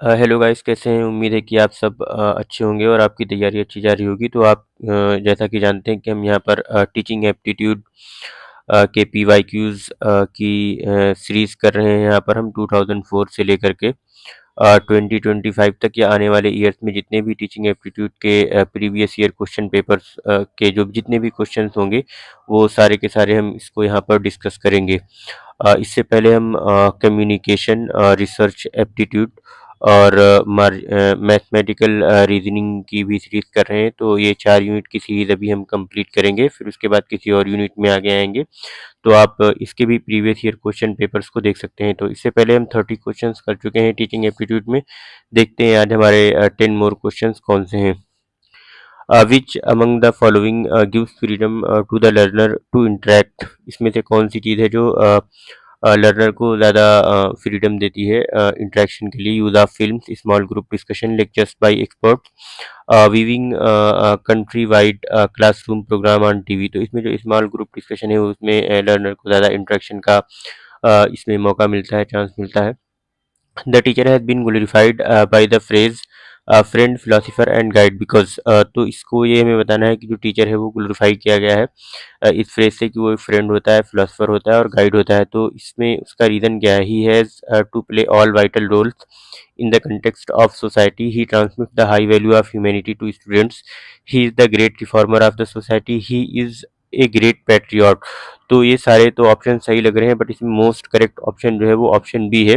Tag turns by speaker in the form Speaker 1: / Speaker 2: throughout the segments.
Speaker 1: Hello guys, कैसे हैं? उम्मीद है कि आप सब अच्छे होंगे और आपकी तैयारी अच्छी जा रही होगी। तो आप जैसा कि जानते हैं कि हम यहाँ पर टीचिंग एप्टीट्यूड के पीवाईक्यूज़ की सीरीज़ कर रहे हैं। यहाँ पर हम 2004 से लेकर के 2025 तक या आने वाले ईयर्स में जितने भी टीचिंग एप्टीट्यूड के प्रीवियस ईयर क्वेश्चन पेपर्स के जो जितने भी क्वेश्चंस होंगे वो सारे के सारे हम इसको यहाँ पर डिस्कस करेंगे। इससे पहले हम कम्युनिकेशन, रिसर्च एप्टीट्यूड और मैथमेटिकल रीजनिंग की भी सीरीज कर रहे हैं। तो ये 4 यूनिट की सीरीज अभी हम कंप्लीट करेंगे, फिर उसके बाद किसी और यूनिट में आगे आएंगे। तो आप इसके भी प्रीवियस ईयर क्वेश्चन पेपर्स को देख सकते हैं। तो इससे पहले हम 30 क्वेश्चंस कर चुके हैं टीचिंग एप्टीट्यूड में। देखते हैं आज हमारे 10 मोर क्वेश्चंस कौन से हैं। Which among the following gives freedom to the learner to interact. इसमें से कौन सी चीज़ है जो लर्नर को ज़्यादा फ्रीडम देती है इंटरेक्शन के लिए? Use of films, small group discussion, lectures by experts, viewing country wide classroom programme on TV. तो इसमें जो स्मॉल ग्रुप डिस्कशन है उसमें लर्नर को ज़्यादा इंटरेक्शन का इसमें मौका मिलता है, चांस मिलता है। The teacher has been glorified by the phrase friend, philosopher and guide because. तो इसको ये हमें बताना है कि जो टीचर है वो ग्लोरीफाई किया गया है इस फ्रेज से कि वो एक फ्रेंड होता है, फिलोसोफर होता है और गाइड होता है। तो इसमें उसका रीज़न क्या है? He has to play all vital roles in the context of society. He transmits the high value of humanity to students. He is the great reformer of the society. He is a great patriot. तो ये सारे तो option सही लग रहे हैं, but इसमें most correct option जो है वो ऑप्शन बी है,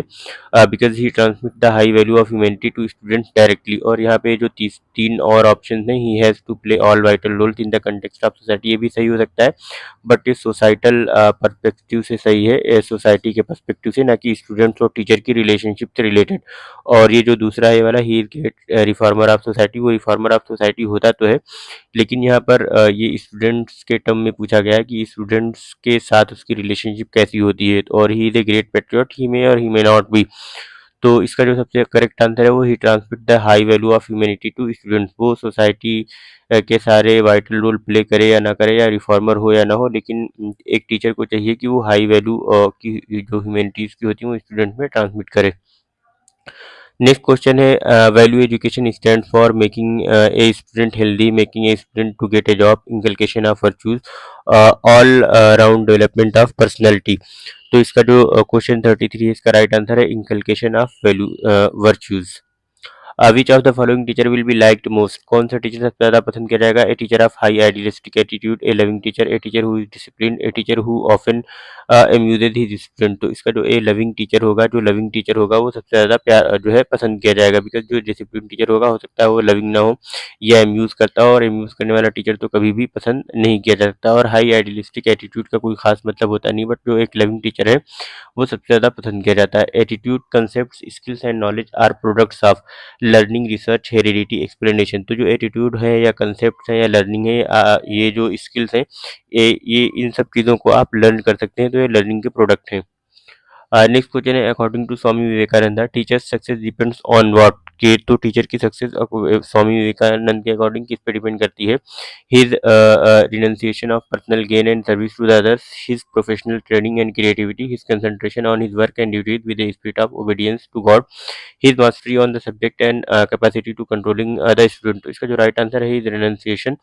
Speaker 1: because he transmit the high value of humanity to students directly. और यहाँ पे जो तीन और ऑप्शन हैं, he has to play all vital roles in the context of society, ये भी सही हो सकता है, बट ये सोसाइटल पर्सपेक्टिव से सही है, सोसाइटी के पर्सपेक्टिव से, ना कि स्टूडेंट्स और टीचर की रिलेशनशिप से रिलेटेड। और ये जो दूसरा है वाला, he is great reformer of society, वो रिफॉर्मर ऑफ सोसाइटी होता तो है, लेकिन यहाँ पर ये स्टूडेंट्स के टर्म में पूछा गया है कि स्टूडेंट्स के साथ उसकी रिलेशनशिप कैसी होती है। और he is a great patriot, he may और ही मे नॉट बी। तो इसका जो सबसे करेक्ट आंसर है वो, he transmit the high value of humanity to students. वो सोसाइटी के सारे वाइटल रोल प्ले करे या ना करे, या रिफॉर्मर हो या ना हो, लेकिन एक टीचर को चाहिए कि वो हाई वैल्यू की जो ह्यूमैनिटीज़ की होती है वो स्टूडेंट में ट्रांसमिट करे। नेक्स्ट क्वेश्चन है, value education stand for making a student healthy, making a student to get a job, inculcation of virtues, all round development of personality. तो इसका जो क्वेश्चन 33 है, इसका राइट आंसर है inculcation of value virtues. Which of the following teacher will be liked most. कौन सा teacher सबसे ज़्यादा पसंद किया जाएगा? A teacher of high idealistic attitude, a loving teacher, a teacher who is discipline, a teacher who often amuses his student. तो इसका जो ए लविंग टीचर होगा, जो लविंग टीचर होगा वो सबसे ज़्यादा प्यार जो है पसंद किया जाएगा, बिकॉज जो डिसिप्लिन टीचर होगा हो सकता है वो लविंग ना हो या एम्यूज़ करता हो, और एम्यूज़ करने वाला टीचर तो कभी भी पसंद नहीं किया जा सकता। और हाई आइडियलिस्टिक एटीट्यूड का कोई खास मतलब होता नहीं, बट जो एक लविंग टीचर है वो सबसे ज़्यादा पसंद किया जाता है। Attitude, concept, skills and knowledge are products of learning, research, heredity, explanation. तो जो एटीट्यूड है या कंसेप्ट है या लर्निंग है, ये जो स्किल्स हैं, ये इन सब चीज़ों को आप लर्न कर सकते हैं, तो ये लर्निंग के प्रोडक्ट हैं। नेक्स्ट क्वेश्चन है, according to Swami Vivekananda teachers success depends on what. के तो टीचर की सक्सेस स्वामी विवेकानंद के अकॉर्डिंग किस पे डिपेंड करती है? His renunciation of personal gain and service to the others, his professional training and creativity, his concentration on his work and duties with the spirit of obedience to God, his mastery on the subject and capacity to controlling the student. तो इसका जो right answer है, his renunciation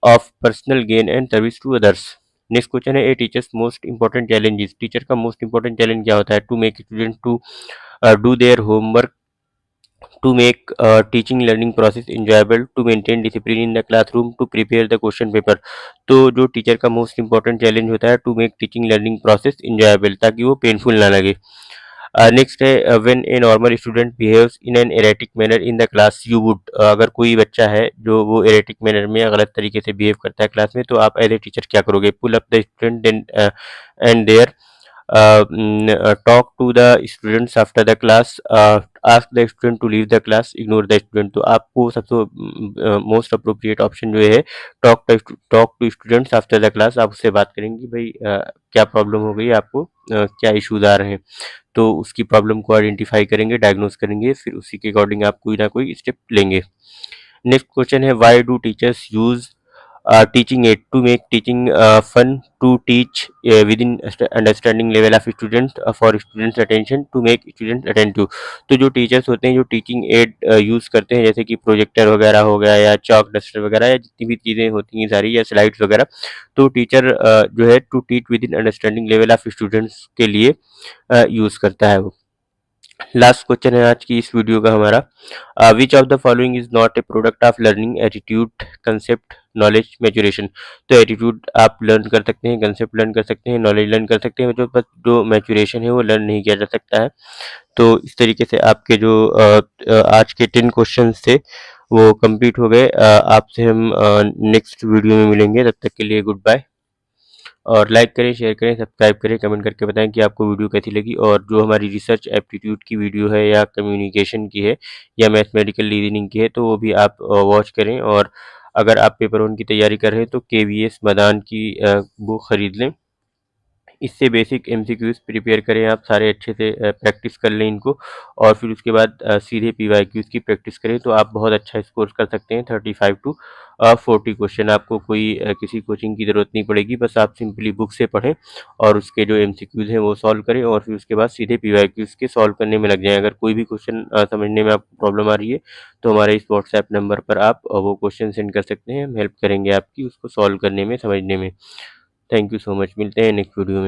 Speaker 1: of personal gain and service to others. Next question है, a teachers most important challenges. Teacher का most important challenge क्या होता है? To make student to do their homework, to make teaching learning process enjoyable, to maintain discipline in the classroom, to prepare the question paper. तो जो teacher का most important challenge होता है, to make teaching learning process enjoyable, ताकि वो painful ना लगे। Next है, when a normal student behaves in an erratic manner in the class you would. अगर कोई बच्चा है जो वो एरेटिक मैनर में या गलत तरीके से बिहेव करता है क्लास में, तो आप एज ए टीचर क्या करोगे? Pull up the student and there, talk to the students after the class, ask the student to leave the class, ignore the student। तो आपको सबसे मोस्ट अप्रोप्रिएट ऑप्शन जो है, talk to students after the class. आप उससे बात करेंगे, भाई क्या प्रॉब्लम हो गई आपको, क्या इश्यूज आ रहे हैं, तो उसकी प्रॉब्लम को आइडेंटिफाई करेंगे, डायग्नोस करेंगे, फिर उसी के अकॉर्डिंग आप कोई ना कोई स्टेप लेंगे। नेक्स्ट क्वेश्चन है, why do teachers use teaching aid to make teaching fun, to teach within understanding level of students, for students attention, to make students attentive। तो जो टीचर्स होते हैं जो टीचिंग एड यूज़ करते हैं, जैसे कि प्रोजेक्टर वगैरह हो गया या चॉक डस्टर वगैरह या जितनी भी चीज़ें होती हैं सारी, या स्लाइड्स वगैरह, तो टीचर जो है to teach within understanding level of students के लिए यूज़ करता है वो। लास्ट क्वेश्चन है आज की इस वीडियो का हमारा, विच of the following is not a product of learning, attitude, concept, knowledge, maturation. तो एटीट्यूड आप लर्न कर सकते हैं, कंसेप्ट लर्न कर सकते हैं, नॉलेज लर्न कर सकते हैं, जो मैच्योरेशन है वो लर्न नहीं किया जा सकता है। तो इस तरीके से आपके जो आज के 10 क्वेश्चंस थे वो कंप्लीट हो गए। आपसे हम नेक्स्ट वीडियो में मिलेंगे, तब तक के लिए गुड बाय। और लाइक करें, शेयर करें, सब्सक्राइब करें, कमेंट करके बताएं कि आपको वीडियो कैसी लगी। और जो हमारी रिसर्च एप्टीट्यूड की वीडियो है या कम्युनिकेशन की है या मैथमेटिकल रीजनिंग की है तो वो भी आप वॉच करें। और अगर आप पेपर वन की तैयारी कर रहे हैं तो KVS मदान की बुक ख़रीद लें। इससे बेसिक MCQs प्रिपेयर करें, आप सारे अच्छे से प्रैक्टिस कर लें इनको, और फिर उसके बाद सीधे PYQs की प्रैक्टिस करें तो आप बहुत अच्छा स्कोर कर सकते हैं। 35 to 40 क्वेश्चन, आपको कोई किसी कोचिंग की ज़रूरत नहीं पड़ेगी, बस आप सिंपली बुक से पढ़ें और उसके जो MCQs हैं वो सॉल्व करें और फिर उसके बाद सीधे PYQs के सॉल्व करने में लग जाएं। अगर कोई भी क्वेश्चन समझने में आपको प्रॉब्लम आ रही है तो हमारे इस व्हाट्सएप नंबर पर आप वो क्वेश्चन सेंड कर सकते हैं, हम हेल्प करेंगे आपकी उसको सॉल्व करने में, समझने में। थैंक यू सो मच, मिलते हैं नेक्स्ट वीडियो में।